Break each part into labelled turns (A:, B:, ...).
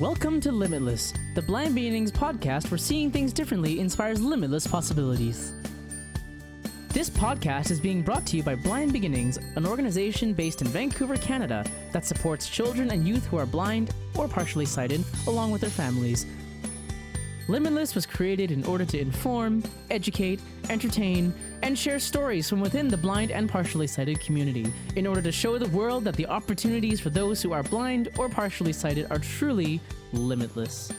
A: Welcome to Limitless, the Blind Beginnings podcast where seeing things differently inspires limitless possibilities. This podcast is being brought to you by Blind Beginnings, an organization based in Vancouver, Canada, that supports children and youth who are blind or partially sighted, along with their families. Limitless was created in order to inform, educate, entertain, and share stories from within the blind and partially sighted community, in order to show the world that the opportunities for those who are blind or partially sighted are truly limitless.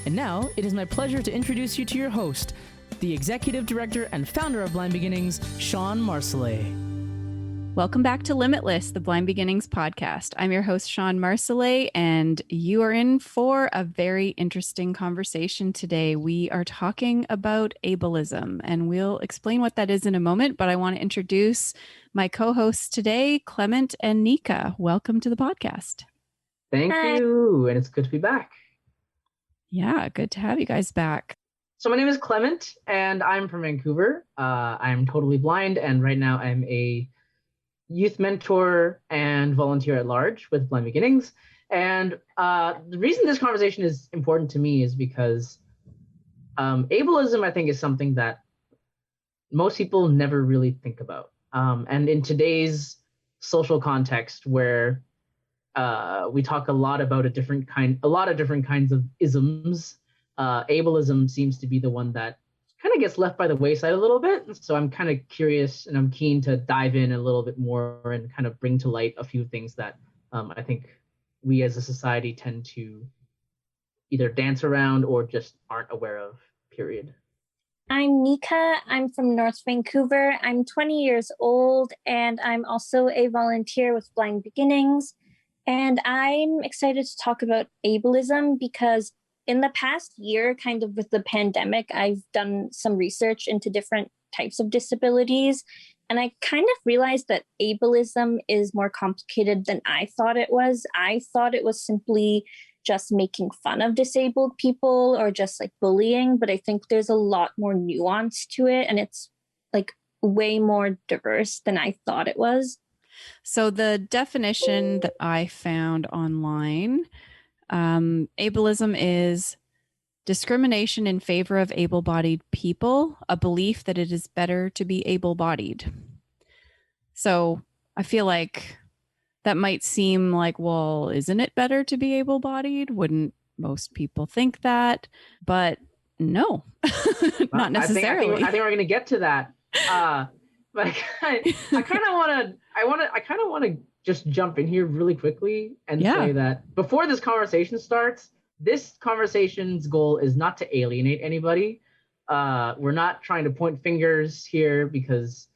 A: And now, it is my pleasure to introduce you to your host, the Executive Director and Founder of Blind Beginnings, Shawn Marcellet.
B: Welcome back to Limitless, the Blind Beginnings podcast. I'm your host, Shawn Marcellet, and you are in for a very interesting conversation today. We are talking about ableism, and we'll explain what that is in a moment, but I want to introduce my co-hosts today, Clement and Nika. Welcome to the podcast.
C: Thank you, and it's good to be back.
B: Yeah, good to have you guys back.
C: So my name is Clement, and I'm from Vancouver. I'm totally blind, and right now I'm a youth mentor and volunteer at large with Blind Beginnings. And the reason this conversation is important to me is because ableism, I think, is something that most people never really think about. And in today's social context, where we talk a lot about a lot of different kinds of isms, ableism seems to be the one that kind of gets left by the wayside a little bit. So I'm kind of curious and I'm keen to dive in a little bit more and kind of bring to light a few things that I think we as a society tend to either dance around or just aren't aware of, period.
D: I'm Nika. I'm from North Vancouver. I'm 20 years old, and I'm also a volunteer with Blind Beginnings. And I'm excited to talk about ableism because in the past year, kind of with the pandemic, I've done some research into different types of disabilities. And I kind of realized that ableism is more complicated than I thought it was. I thought it was simply just making fun of disabled people or just like bullying. But I think there's a lot more nuance to it. And it's like way more diverse than I thought it was.
B: So the definition that I found online, ableism is discrimination in favor of able-bodied people, a belief that it is better to be able-bodied. So I feel like that might seem like, well, isn't it better to be able-bodied? Wouldn't most people think that? But no, not necessarily.
C: I think we're going to get to that. But I kind of want to just jump in here really quickly and say that before this conversation starts, this conversation's goal is not to alienate anybody. We're not trying to point fingers here because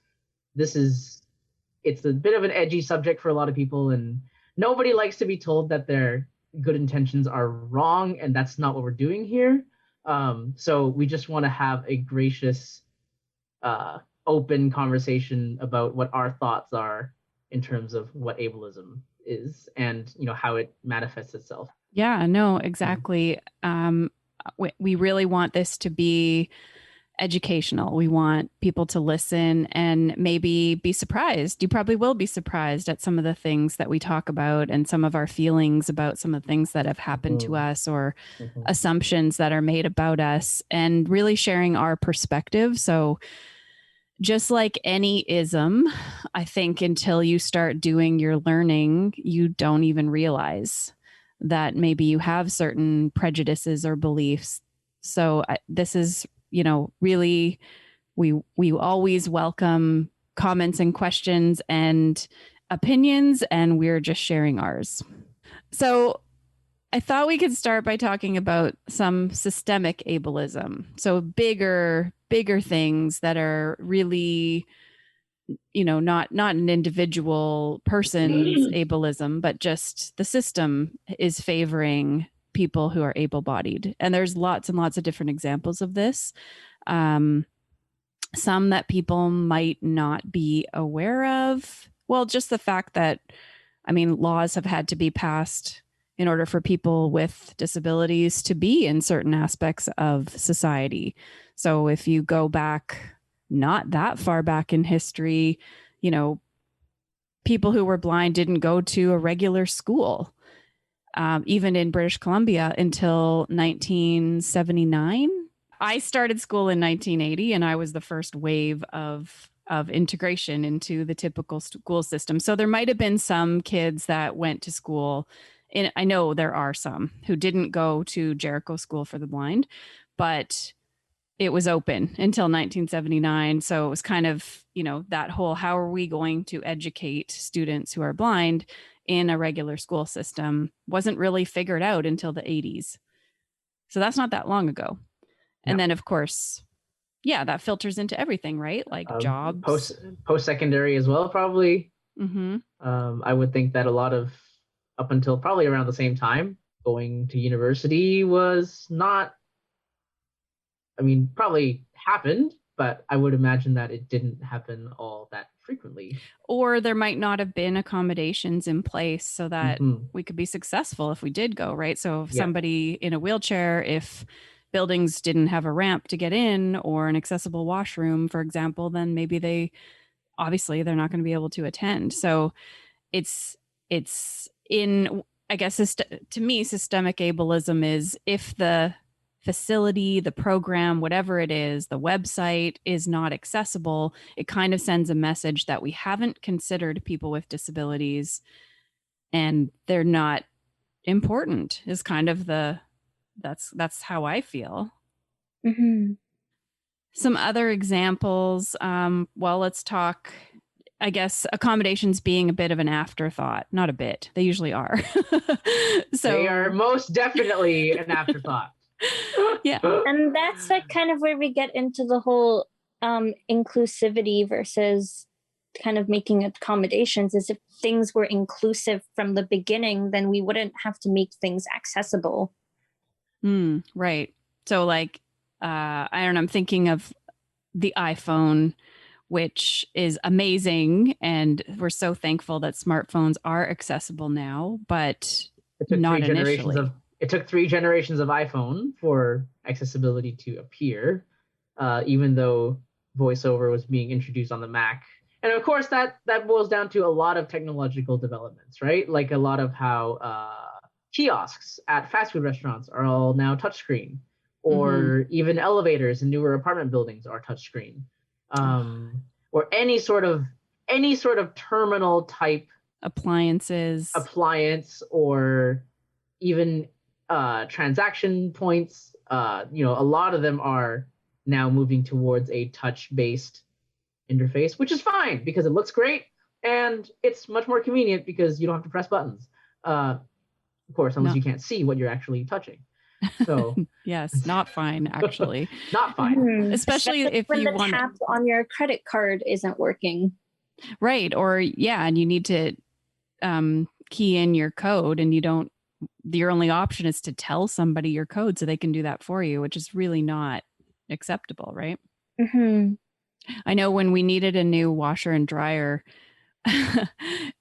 C: it's a bit of an edgy subject for a lot of people, and nobody likes to be told that their good intentions are wrong, and that's not what we're doing here. So we just want to have a gracious, open conversation about what our thoughts are in terms of what ableism is and, how it manifests itself.
B: Yeah, no, exactly. We really want this to be educational. We want people to listen and maybe be surprised. You probably will be surprised at some of the things that we talk about and some of our feelings about some of the things that have happened to us or assumptions that are made about us, and really sharing our perspective. So just like any ism, I think until you start doing your learning, you don't even realize that maybe you have certain prejudices or beliefs. So this is, really, we always welcome comments and questions and opinions, and we're just sharing ours. So I thought we could start by talking about some systemic ableism. So bigger things that are really, not an individual person's ableism, but just the system is favoring people who are able-bodied. And there's lots and lots of different examples of this. Some that people might not be aware of. Well, just the fact that, laws have had to be passed in order for people with disabilities to be in certain aspects of society. So if you go back, not that far back in history, people who were blind didn't go to a regular school. even in British Columbia until 1979. I started school in 1980, and I was the first wave of integration into the typical school system. So there might have been some kids that went to school. I know there are some who didn't go to Jericho School for the Blind, but it was open until 1979. So it was kind of, that whole, how are we going to educate students who are blind in a regular school system wasn't really figured out until the 80s. So that's not that long ago. And then, of course, that filters into everything, right? Like jobs.
C: Post-secondary as well, probably.
B: Mm-hmm.
C: I would think that a lot of, up until probably around the same time, going to university was not, probably happened, but I would imagine that it didn't happen all that frequently.
B: Or there might not have been accommodations in place so that we could be successful if we did go, right? So if somebody in a wheelchair, if buildings didn't have a ramp to get in or an accessible washroom, for example, then maybe they're not going to be able to attend. So it's in, I guess, to me, systemic ableism is if the facility, the program, whatever it is, the website is not accessible, it kind of sends a message that we haven't considered people with disabilities and they're not important, is kind of that's how I feel.
D: Mm-hmm.
B: Some other examples. Let's talk, I guess, accommodations being a bit of an afterthought. Not a bit. They usually are. So
C: they are most definitely an afterthought.
B: Yeah.
D: And that's kind of where we get into the whole inclusivity versus kind of making accommodations. Is if things were inclusive from the beginning, then we wouldn't have to make things accessible.
B: Right. So I don't know, I'm thinking of the iPhone, which is amazing. And we're so thankful that smartphones are accessible now, but not initially.
C: It took 3 generations of iPhone for accessibility to appear, even though VoiceOver was being introduced on the Mac. And of course, that boils down to a lot of technological developments, right? Like a lot of how kiosks at fast food restaurants are all now touchscreen, or even elevators in newer apartment buildings are touchscreen, or any sort of terminal type appliance, or even transaction points. A lot of them are now moving towards a touch-based interface, which is fine because it looks great and it's much more convenient because you don't have to press buttons. Of course, unless you can't see what you're actually touching. So
B: yes, not fine, actually.
C: Not fine.
B: Especially if
D: when
B: you
D: the
B: want
D: tap on your credit card isn't working.
B: Right. Or and you need to key in your code, and your only option is to tell somebody your code so they can do that for you, which is really not acceptable, right?
D: Mm-hmm.
B: I know when we needed a new washer and dryer,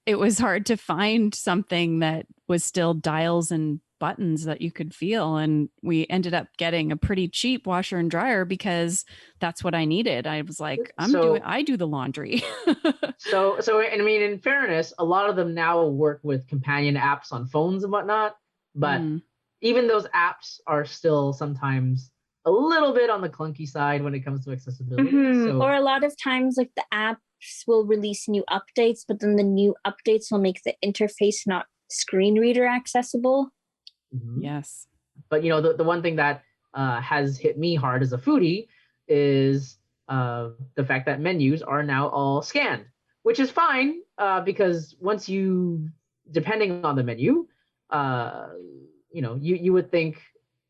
B: it was hard to find something that was still dials and buttons that you could feel. And we ended up getting a pretty cheap washer and dryer because that's what I needed. I was like, I do the laundry.
C: So in fairness, a lot of them now work with companion apps on phones and whatnot, but even those apps are still sometimes a little bit on the clunky side when it comes to accessibility.
D: Or a lot of times, like, the apps will release new updates, but then the new updates will make the interface not screen reader accessible.
B: Yes.
C: But the one thing that has hit me hard as a foodie is the fact that menus are now all scanned, which is fine because once depending on the menu, you would think,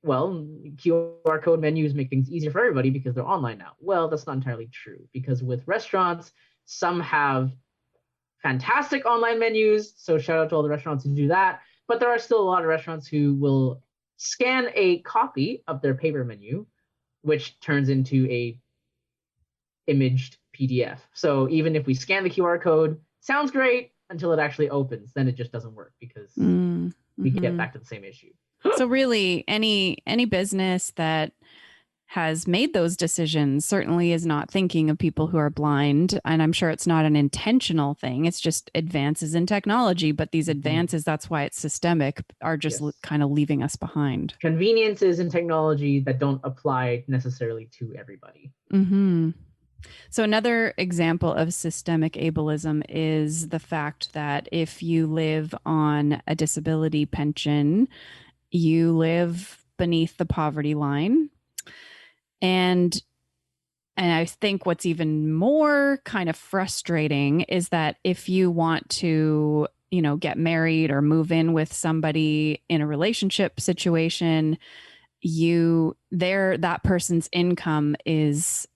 C: well, QR code menus make things easier for everybody because they're online now. Well, that's not entirely true, because with restaurants, some have fantastic online menus. So shout out to all the restaurants who do that. But there are still a lot of restaurants who will scan a copy of their paper menu, which turns into a imaged PDF. So even if we scan the QR code, sounds great until it actually opens. Then it just doesn't work because we get back to the same issue.
B: So really, any business that has made those decisions certainly is not thinking of people who are blind. And I'm sure it's not an intentional thing. It's just advances in technology. But these advances, that's why it's systemic, are just kind of leaving us behind.
C: Conveniences in technology that don't apply necessarily to everybody.
B: Mm-hmm. So another example of systemic ableism is the fact that if you live on a disability pension, you live beneath the poverty line. And I think what's even more kind of frustrating is that if you want to, get married or move in with somebody in a relationship situation, that person's income is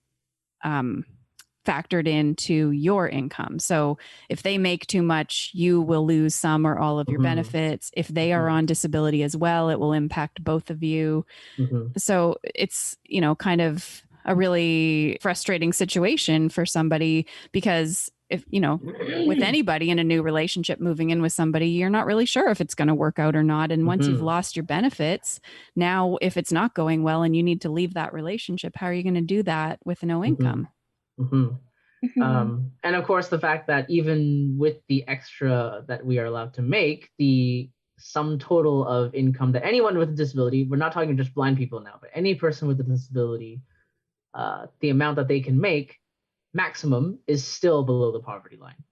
B: factored into your income. So if they make too much, you will lose some or all of your benefits. If they are on disability as well, it will impact both of you. So it's, kind of a really frustrating situation for somebody, because if, with anybody in a new relationship, moving in with somebody, you're not really sure if it's going to work out or not. And once you've lost your benefits, now if it's not going well and you need to leave that relationship, how are you going to do that with no income?
C: And of course, the fact that even with the extra that we are allowed to make, the sum total of income that anyone with a disability, we're not talking just blind people now, but any person with a disability, the amount that they can make maximum is still below the poverty line.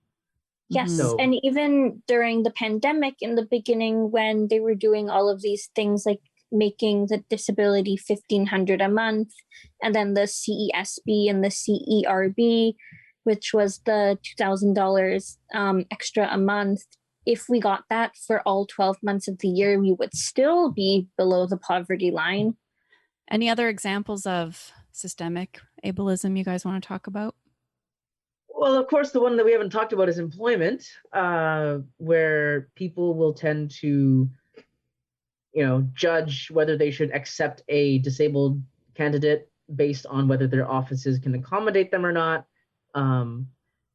D: Yes. And even during the pandemic in the beginning, when they were doing all of these things like making the disability $1,500 a month, and then the CESB and the CERB, which was the $2,000 extra a month, if we got that for all 12 months of the year, we would still be below the poverty line.
B: Any other examples of systemic ableism you guys want to talk about?
C: Well, of course, the one that we haven't talked about is employment, where people will tend to, judge whether they should accept a disabled candidate based on whether their offices can accommodate them or not.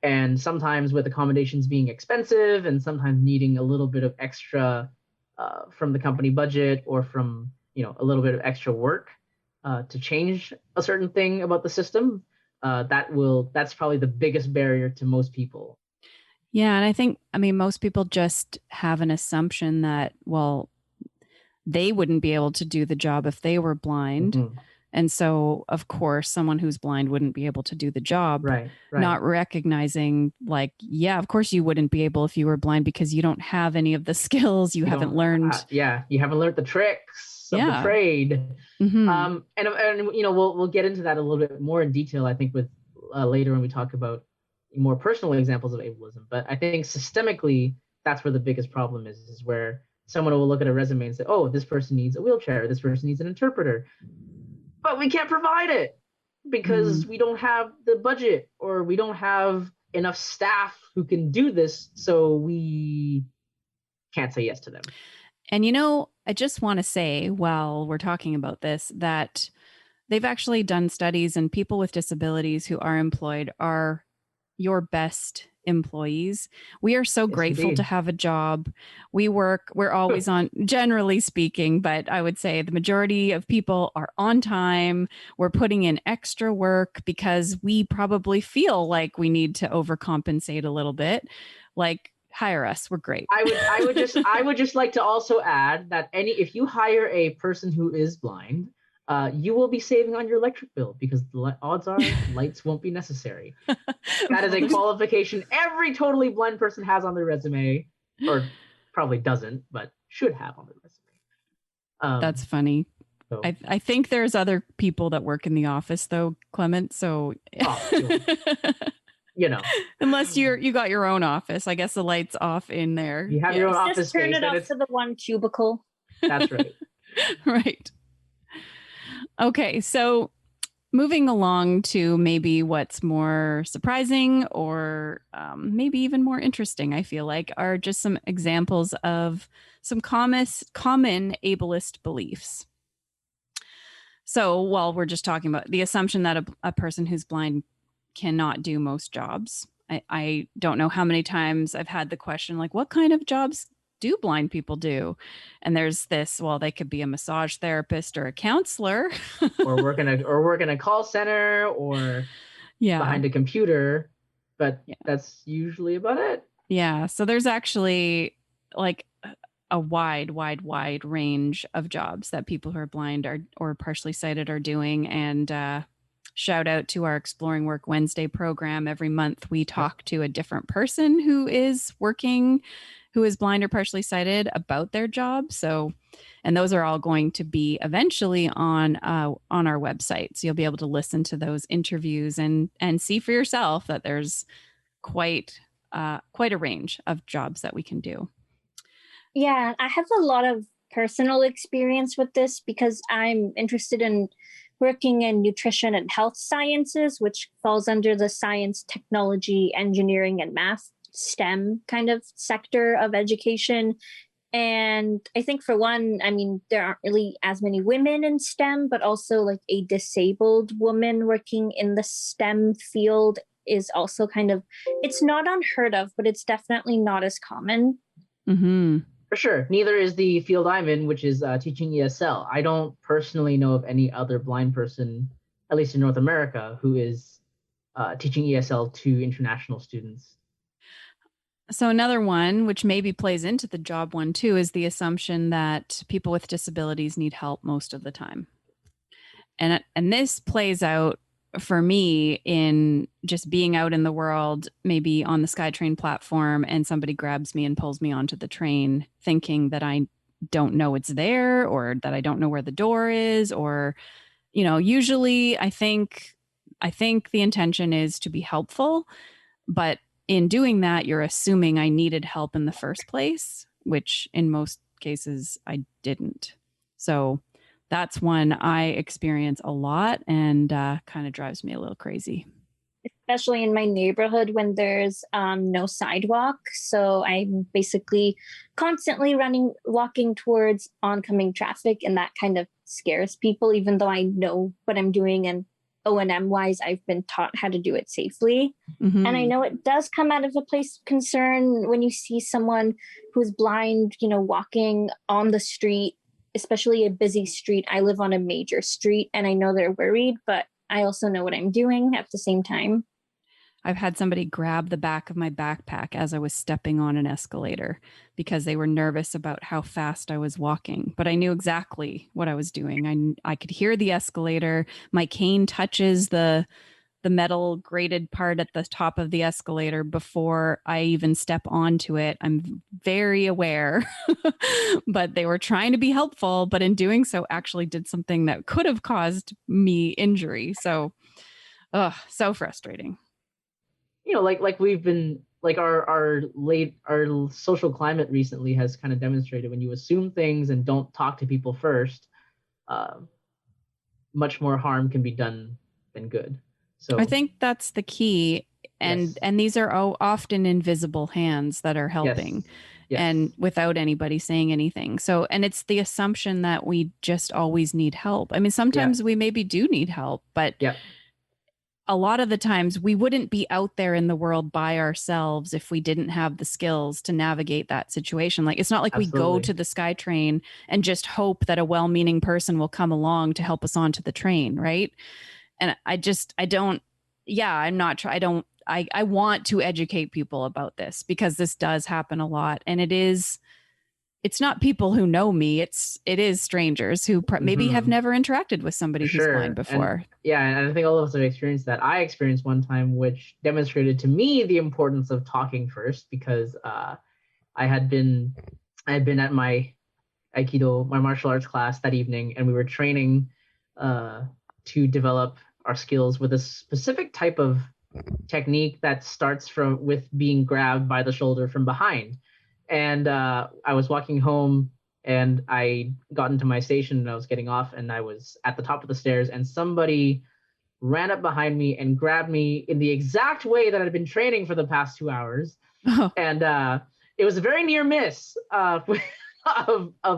C: And sometimes with accommodations being expensive and sometimes needing a little bit of extra from the company budget or from, a little bit of extra work to change a certain thing about the system, that's probably the biggest barrier to most people.
B: Yeah. And I think, most people just have an assumption that, well, they wouldn't be able to do the job if they were blind. And so, of course, someone who's blind wouldn't be able to do the job,
C: right.
B: Not recognizing of course you wouldn't be able if you were blind, because you don't have any of the skills. You haven't learned.
C: You haven't learned the tricks of the trade. And we'll get into that a little bit more in detail, I think, with later when we talk about more personal examples of ableism. But I think systemically, that's where the biggest problem is where someone will look at a resume and say, oh, this person needs a wheelchair, this person needs an interpreter. But we can't provide it because we don't have the budget or we don't have enough staff who can do this. So we can't say yes to them.
B: And, I just want to say, while we're talking about this, that they've actually done studies, and people with disabilities who are employed are your best employees. We are so grateful to have a job. We're always on, generally speaking, but I would say the majority of people are on time. We're putting in extra work because we probably feel like we need to overcompensate a little bit. Hire us. We're great.
C: I would just like to also add that if you hire a person who is blind, you will be saving on your electric bill because the odds are lights won't be necessary. That is a qualification every totally blind person has on their resume, or probably doesn't, but should have on their resume.
B: That's funny. So. I think there's other people that work in the office though, Clement. So, unless you got your own office, I guess the light's off in there.
C: You have your own office
D: just turn it off to the one cubicle.
C: That's right.
B: Right. Okay, so moving along to maybe what's more surprising or maybe even more interesting, I feel like, are just some examples of some common ableist beliefs. So while we're just talking about the assumption that a person who's blind cannot do most jobs, I don't know how many times I've had the question, what kind of jobs do blind people do? And there's this, well, they could be a massage therapist or a counselor.
C: or work in a call center or
B: Yeah.
C: behind a computer, but
B: Yeah.
C: that's usually about it.
B: Yeah. So there's actually like a wide range of jobs that people who are blind or partially sighted are doing. And shout out to our Exploring Work Wednesday program. Every month we talk to a different person who is working, who is blind or partially sighted, about their job. So, and those are all going to be eventually on our website. So you'll be able to listen to those interviews and see for yourself that there's quite a range of jobs that we can do.
D: Yeah, I have a lot of personal experience with this because I'm interested in working in nutrition and health sciences, which falls under the science, technology, engineering, and math STEM kind of sector of education. And I think for one, I mean, there aren't really as many women in STEM, but also like a disabled woman working in the STEM field is also kind of, it's not unheard of, but it's definitely not as common.
B: Mm-hmm.
C: For sure. Neither is the field I'm in, which is teaching ESL. I don't personally know of any other blind person, at least in North America, who is teaching ESL to international students.
B: So another one, which maybe plays into the job one too, is the assumption that people with disabilities need help most of the time. And this plays out for me in just being out in the world, maybe on the SkyTrain platform, and somebody grabs me and pulls me onto the train thinking that I don't know it's there, or that I don't know where the door is, or, you know, usually I think the intention is to be helpful, but in doing that, you're assuming I needed help in the first place, which in most cases I didn't. So that's one I experience a lot, and kind of drives me a little crazy.
D: Especially in my neighborhood when there's no sidewalk. So I'm basically constantly walking towards oncoming traffic, and that kind of scares people, even though I know what I'm doing, and O&M wise, I've been taught how to do it safely.
B: Mm-hmm.
D: And I know it does come out of a place of concern when you see someone who's blind, you know, walking on the street, especially a busy street. I live on a major street, and I know they're worried, but I also know what I'm doing at the same time.
B: I've had somebody grab the back of my backpack as I was stepping on an escalator because they were nervous about how fast I was walking, but I knew exactly what I was doing. I could hear the escalator. My cane touches the metal grated part at the top of the escalator before I even step onto it. I'm very aware, but they were trying to be helpful, but in doing so actually did something that could have caused me injury. So, so frustrating.
C: You know, like we've been like our social climate recently has kind of demonstrated, when you assume things and don't talk to people first, much more harm can be done than good. So
B: I think that's the key. And these are often invisible hands that are helping.
C: Yes.
B: And without anybody saying anything. So, and it's the assumption that we just always need help. I mean, sometimes we maybe do need help, but a lot of the times we wouldn't be out there in the world by ourselves if we didn't have the skills to navigate that situation. Like, it's not like we go to the SkyTrain and just hope that a well-meaning person will come along to help us onto the train. Right. And I want to educate people about this because this does happen a lot. And it's not people who know me. It is strangers who maybe have never interacted with somebody who's blind before.
C: And I think all of us have experienced that. I experienced one time, which demonstrated to me the importance of talking first, because I had been at my Aikido, my martial arts class that evening, and we were training to develop our skills with a specific type of technique that starts with being grabbed by the shoulder from behind. And I was walking home, and I got into my station, and I was getting off, and I was at the top of the stairs, and somebody ran up behind me and grabbed me in the exact way that I'd been training for the past 2 hours. Oh. And it was a very near miss of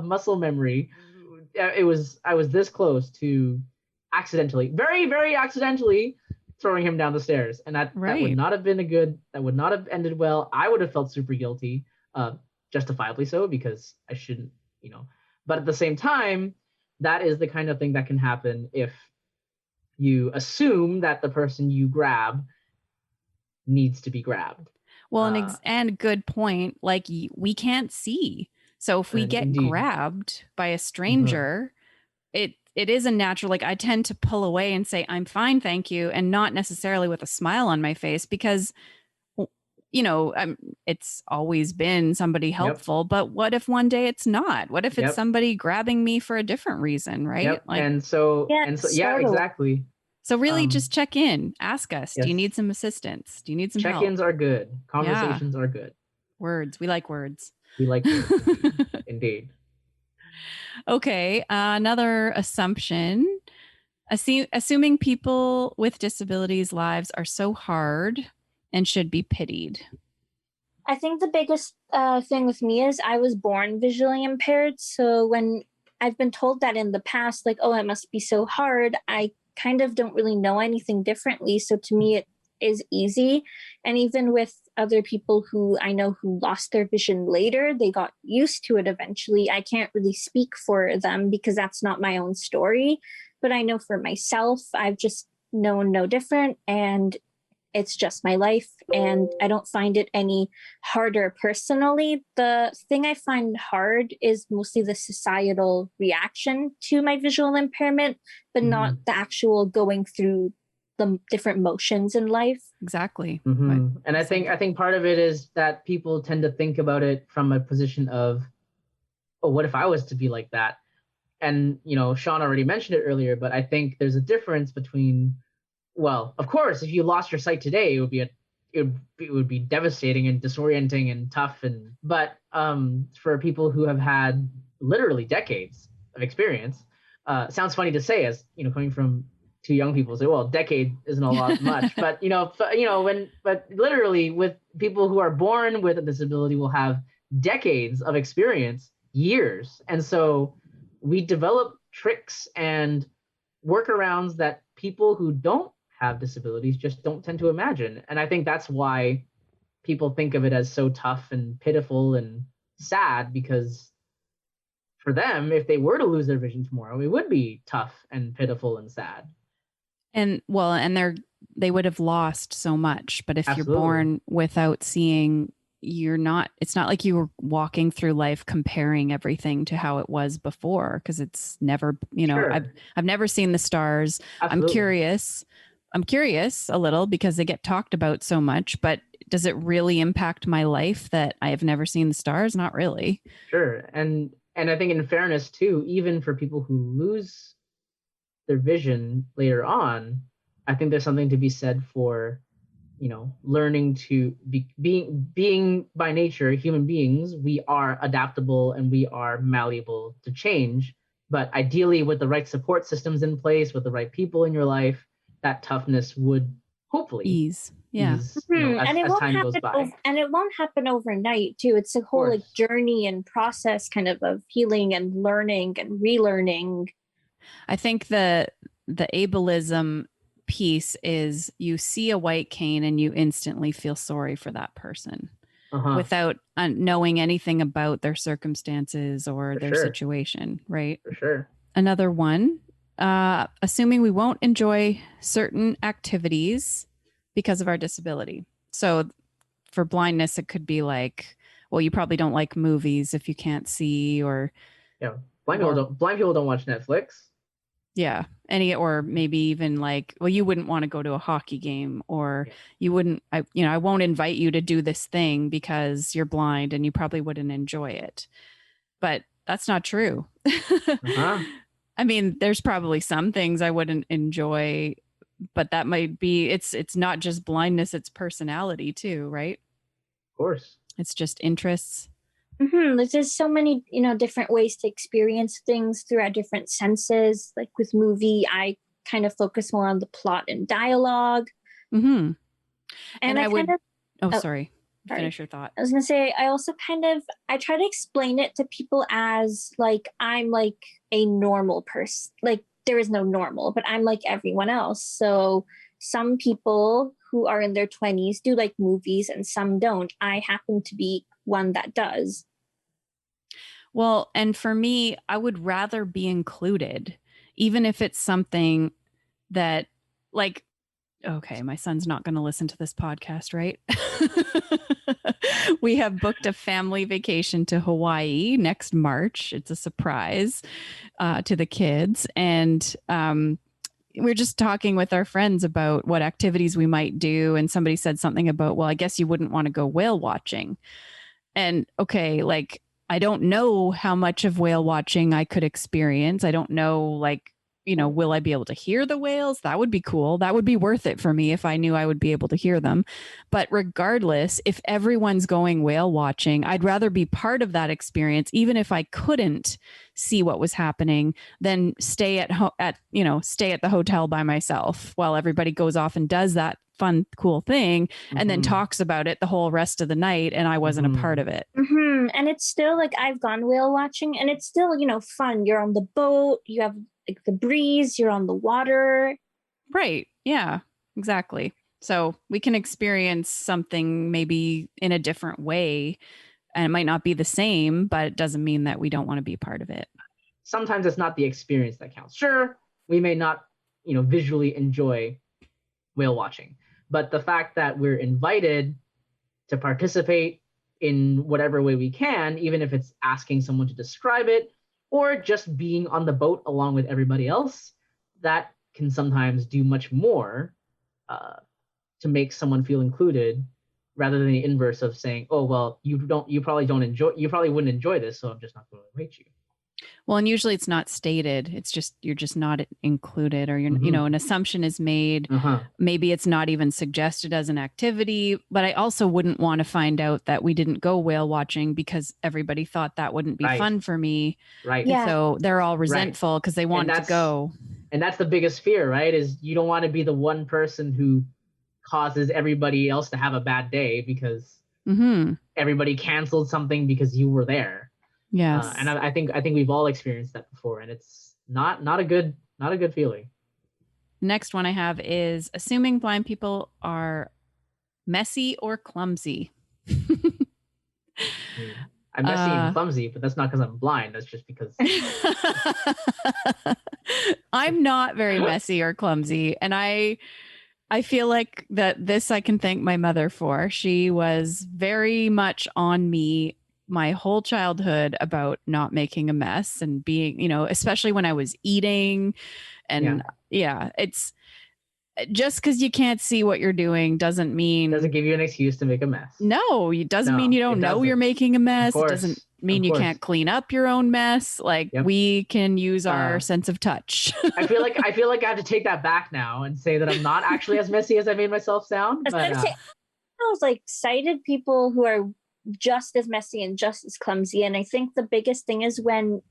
C: muscle memory. I was this close to accidentally, very, very accidentally, throwing him down the stairs. And that would not have been that would not have ended well. I would have felt super guilty. justifiably so, because I shouldn't, but at the same time, that is the kind of thing that can happen if you assume that the person you grab needs to be grabbed.
B: Well, and good point. Like we can't see. So if we get
C: indeed.
B: grabbed by a stranger, it is a natural, like I tend to pull away and say, I'm fine, thank you. And not necessarily with a smile on my face, because it's always been somebody helpful, but what if one day it's not? What if it's somebody grabbing me for a different reason, right?
C: Yep. Like, yeah, exactly.
B: So really just check in, ask us, do you need some assistance? Do you need some help?
C: Check-ins are good. Conversations are good.
B: Words. We like words.
C: We like words. Indeed.
B: Okay. Another assumption. Assuming people with disabilities' lives are so hard and should be pitied.
D: I think the biggest thing with me is I was born visually impaired. So when I've been told that in the past, like, oh, it must be so hard, I kind of don't really know anything differently. So to me, it is easy. And even with other people who I know who lost their vision later, they got used to it eventually. I can't really speak for them because that's not my own story. But I know for myself, I've just known no different. And it's just my life, and I don't find it any harder personally. The thing I find hard is mostly the societal reaction to my visual impairment, but not the actual going through the different motions in life.
B: Exactly.
C: And I think part of it is that people tend to think about it from a position of, oh, what if I was to be like that? And, Shawn already mentioned it earlier, but I think there's a difference between, well, of course, if you lost your sight today, it would be devastating and disorienting and tough. But for people who have had literally decades of experience, sounds funny to say, as coming from two young people, say, well, decade isn't a lot much, but but literally with people who are born with a disability will have decades of experience, years, and so we develop tricks and workarounds that people who don't have disabilities just don't tend to imagine. And I think that's why people think of it as so tough and pitiful and sad, because for them, if they were to lose their vision tomorrow, it would be tough and pitiful and sad.
B: And they would have lost so much. But if
C: Absolutely.
B: You're born without seeing, it's not like you were walking through life comparing everything to how it was before, because it's never,
C: Sure.
B: I've never seen the stars.
C: Absolutely.
B: I'm curious a little because they get talked about so much, but does it really impact my life that I have never seen the stars? Not really.
C: Sure. And I think in fairness too, even for people who lose their vision later on, I think there's something to be said for, learning to being by nature human beings. We are adaptable and we are malleable to change, but ideally with the right support systems in place, with the right people in your life, that toughness would hopefully
B: ease
C: as time goes by.
D: And it won't happen overnight too. It's a whole journey and process kind of healing and learning and relearning.
B: I think the ableism piece is you see a white cane and you instantly feel sorry for that person without knowing anything about their circumstances or their situation, right?
C: For sure.
B: Another one, assuming we won't enjoy certain activities because of our disability. So for blindness, it could be like, well, you probably don't like movies if you can't see, or
C: blind people don't watch Netflix.
B: Yeah. Or maybe even like, well, you wouldn't want to go to a hockey game, or you wouldn't, I won't invite you to do this thing because you're blind and you probably wouldn't enjoy it. But that's not true. I mean, there's probably some things I wouldn't enjoy, but that might be, it's not just blindness, it's personality too, right?
C: Of course.
B: It's just interests.
D: There's just so many, different ways to experience things through our different senses. Like with movie, I kind of focus more on the plot and dialogue.
B: And
D: I
B: sorry. Finish your thought.
D: I was going to say, I also I try to explain it to people as like, I'm like a normal person. Like there is no normal, but I'm like everyone else. So some people who are in their 20s do like movies and some don't. I happen to be one that does.
B: Well, and for me, I would rather be included, even if it's something that, like, okay, my son's not going to listen to this podcast, right? We have booked a family vacation to Hawaii next March. It's a surprise to the kids. And we're just talking with our friends about what activities we might do. And somebody said something about, well, I guess you wouldn't want to go whale watching. And okay, like, I don't know how much of whale watching I could experience. I don't know, like, will I be able to hear the whales? That would be cool. That would be worth it for me if I knew I would be able to hear them. But regardless, if everyone's going whale watching, I'd rather be part of that experience, even if I couldn't see what was happening, than stay at stay at the hotel by myself while everybody goes off and does that fun, cool thing, and then talks about it the whole rest of the night, and I wasn't a part of it.
D: And it's still like, I've gone whale watching, and it's still, fun. You're on the boat, you have like the breeze, you're on the water.
B: Right. Yeah, exactly. So we can experience something maybe in a different way, and it might not be the same, but it doesn't mean that we don't want to be part of it.
C: Sometimes it's not the experience that counts. Sure, we may not, visually enjoy whale watching, but the fact that we're invited to participate in whatever way we can, even if it's asking someone to describe it or just being on the boat along with everybody else, that can sometimes do much more to make someone feel included, rather than the inverse of saying, oh, well, you probably wouldn't enjoy this, so I'm just not going to invite you.
B: Well, and usually it's not stated. It's just, you're just not included, or an assumption is made. Maybe it's not even suggested as an activity, but I also wouldn't want to find out that we didn't go whale watching because everybody thought that wouldn't be fun for me.
C: Right.
B: Yeah. So they're all resentful because they want to go.
C: And that's the biggest fear, right? Is you don't want to be the one person who causes everybody else to have a bad day because everybody canceled something because you were there.
B: Yes.
C: And I think we've all experienced that before, and it's not a good feeling.
B: Next one I have is assuming blind people are messy or clumsy.
C: I'm messy and clumsy, but that's not because I'm blind. That's just because
B: I'm not very messy or clumsy, and I feel like that this I can thank my mother for. She was very much on me my whole childhood about not making a mess and being, especially when I was eating. And it's just because you can't see what you're doing doesn't give
C: you an excuse to make a mess.
B: No, it doesn't mean you don't know you're making a mess. It doesn't mean you can't clean up your own mess. Like we can use our sense of touch.
C: I feel like I have to take that back now and say that I'm not actually as messy as I made myself sound.
D: I was like sighted people who are just as messy and just as clumsy. And I think the biggest thing is when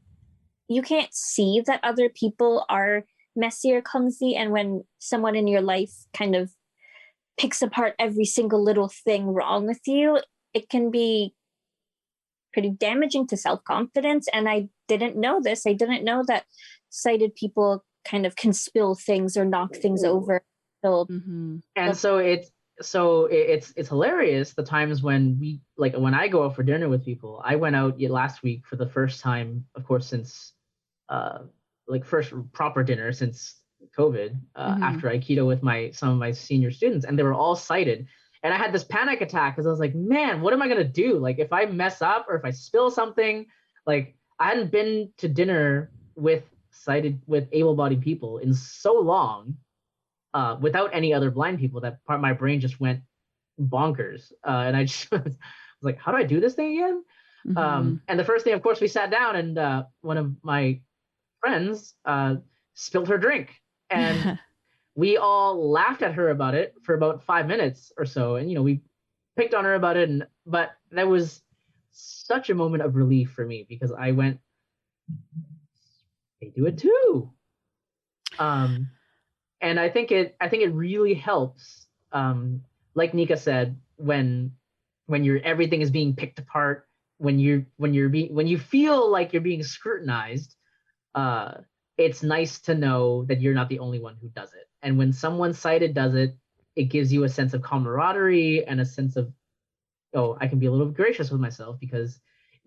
D: you can't see that other people are messy or clumsy, and when someone in your life kind of picks apart every single little thing wrong with you, it can be pretty damaging to self-confidence. And I didn't know this. I didn't know that sighted people kind of can spill things or knock things over. So,
C: and so it's hilarious the times when when I go out for dinner with people. I went out last week for the first time, of course, since first proper dinner since COVID, after Aikido with some of my senior students, and they were all sighted. And I had this panic attack because I was like, man, what am I going to do? Like, if I mess up or if I spill something, like, I hadn't been to dinner with able-bodied people in so long, without any other blind people, that my brain just went bonkers. And I just was like, how do I do this thing again? And the first thing, of course, we sat down, and one of my friends spilled her drink. And we all laughed at her about it for about 5 minutes or so. And, we picked on her about it. But that was such a moment of relief for me, because I went, they do it too. And I think it really helps. Like Nika said, when everything is being picked apart, when you feel like you're being scrutinized, it's nice to know that you're not the only one who does it. And when someone sighted does it, it gives you a sense of camaraderie and a sense of, I can be a little gracious with myself, because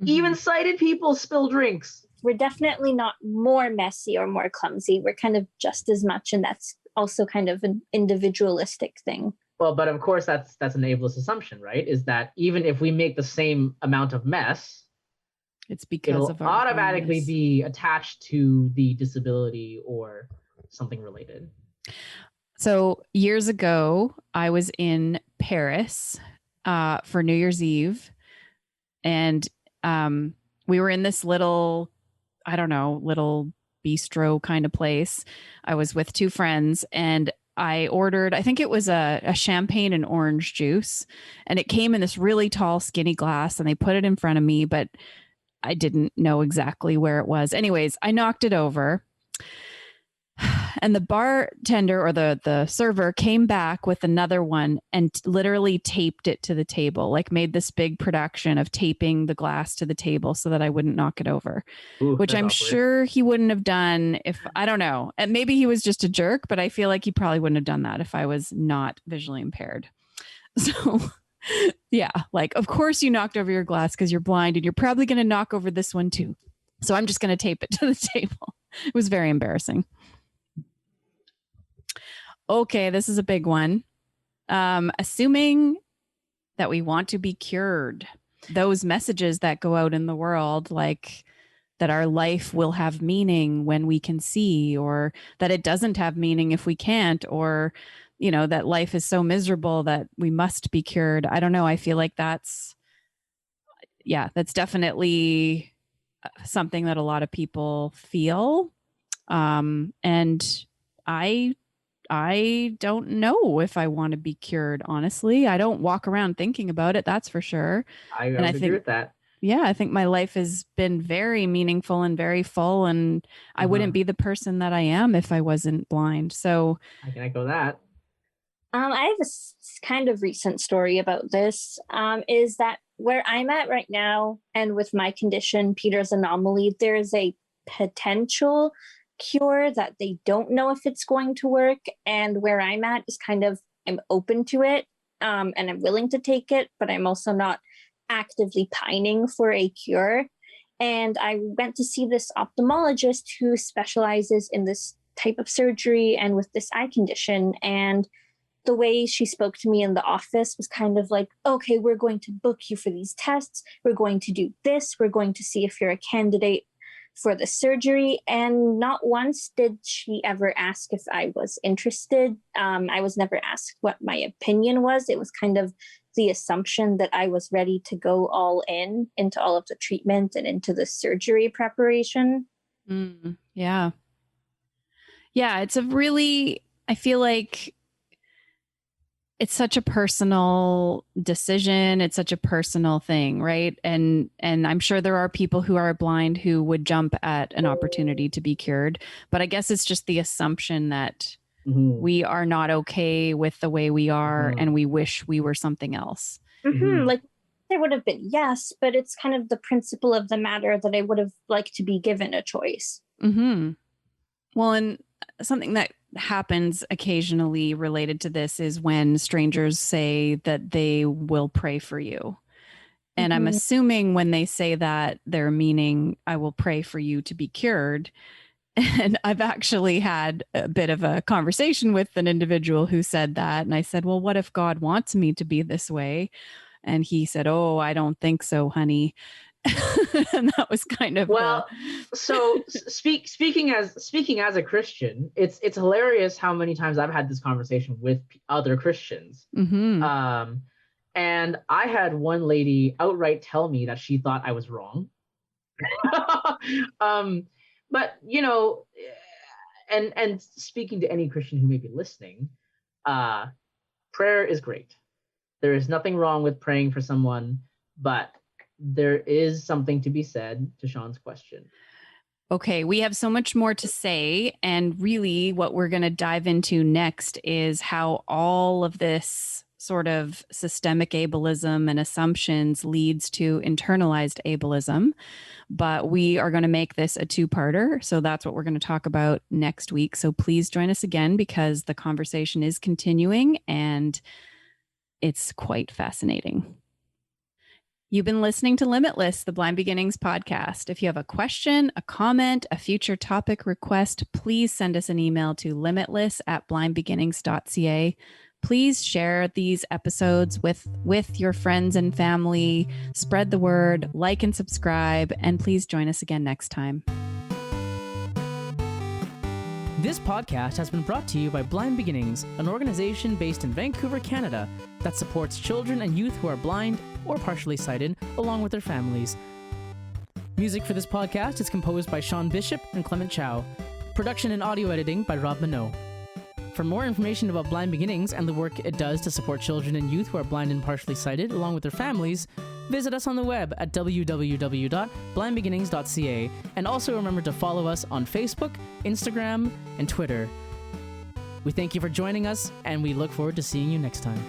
C: Even sighted people spill drinks.
D: We're definitely not more messy or more clumsy. We're kind of just as much, and that's also kind of an individualistic thing.
C: Well, but of course that's an ableist assumption, right? Is that even if we make the same amount of mess,
B: it's because
C: it'll
B: of our
C: automatically
B: blindness.
C: be attached to the disability or something related.
B: So years ago, I was in Paris for New Year's Eve, and we were in this little bistro kind of place. I was with two friends, and I ordered, I think it was a champagne and orange juice, and it came in this really tall, skinny glass, and they put it in front of me, but I didn't know exactly where it was. Anyways, I knocked it over. And the bartender or the server came back with another one and literally taped it to the table, like made this big production of taping the glass to the table so that I wouldn't knock it over.
C: Ooh,
B: which I'm
C: awkward.
B: sure he wouldn't have done if, I don't know. And maybe he was just a jerk, but I feel like he probably wouldn't have done that if I was not visually impaired. So yeah, like, of course you knocked over your glass because you're blind, and you're probably going to knock over this one too. So I'm just going to tape it to the table. It was very embarrassing. Okay, this is a big one. Assuming that we want to be cured, those messages that go out in the world, like that our life will have meaning when we can see, or that it doesn't have meaning if we can't, or, you know, that life is so miserable that we must be cured. I don't know. I feel like that's definitely something that a lot of people feel. And I don't know if I want to be cured, honestly. I don't walk around thinking about it, that's for sure.
C: I would agree with that.
B: Yeah, I think my life has been very meaningful and very full, and I wouldn't be the person that I am if I wasn't blind. So
C: I can echo that.
D: I have a kind of recent story about this, is that where I'm at right now, and with my condition, Peter's anomaly, there is a potential cure that they don't know if it's going to work. And where I'm at is kind of, I'm open to it, and I'm willing to take it, but I'm also not actively pining for a cure. And I went to see this ophthalmologist who specializes in this type of surgery and with this eye condition. And the way she spoke to me in the office was kind of like, okay, we're going to book you for these tests. We're going to do this. We're going to see if you're a candidate for the surgery. And not once did she ever ask if I was interested. I was never asked what my opinion was. It was kind of the assumption that I was ready to go all in into all of the treatment and into the surgery preparation.
B: Yeah. Yeah, it's a really, I feel like it's such a personal decision. It's such a personal thing, right? And I'm sure there are people who are blind who would jump at an opportunity to be cured. But I guess it's just the assumption that we are not okay with the way we are, and we wish we were something else.
D: Like there would have been yes, but it's kind of the principle of the matter that I would have liked to be given a choice.
B: Well, and something that happens occasionally related to this is when strangers say that they will pray for you. And I'm assuming when they say that, they're meaning, I will pray for you to be cured. And I've actually had a bit of a conversation with an individual who said that. And I said, well, what if God wants me to be this way? And he said, oh, I don't think so, honey. And that was kind of
C: so speaking as a Christian, it's hilarious how many times I've had this conversation with other Christians. And I had one lady outright tell me that she thought I was wrong. But you know, and speaking to any Christian who may be listening, prayer is great. There is nothing wrong with praying for someone, but there is something to be said to Shawn's question.
B: Okay, we have so much more to say. And really what we're going to dive into next is how all of this sort of systemic ableism and assumptions leads to internalized ableism. But we are going to make this a two-parter. So that's what we're going to talk about next week. So please join us again, because the conversation is continuing and it's quite fascinating. You've been listening to Limitless, the Blind Beginnings podcast. If you have a question, a comment, a future topic request, please send us an email to limitless@blindbeginnings.ca. Please share these episodes with your friends and family. Spread the word, like and subscribe, and please join us again next time.
A: This podcast has been brought to you by Blind Beginnings, an organization based in Vancouver, Canada, that supports children and youth who are blind or partially sighted, along with their families. Music for this podcast is composed by Shawn Bishop and Clement Chow. Production and audio editing by Rob Minot. For more information about Blind Beginnings and the work it does to support children and youth who are blind and partially sighted, along with their families, visit us on the web at www.blindbeginnings.ca, and also remember to follow us on Facebook, Instagram, and Twitter. We thank you for joining us, and we look forward to seeing you next time.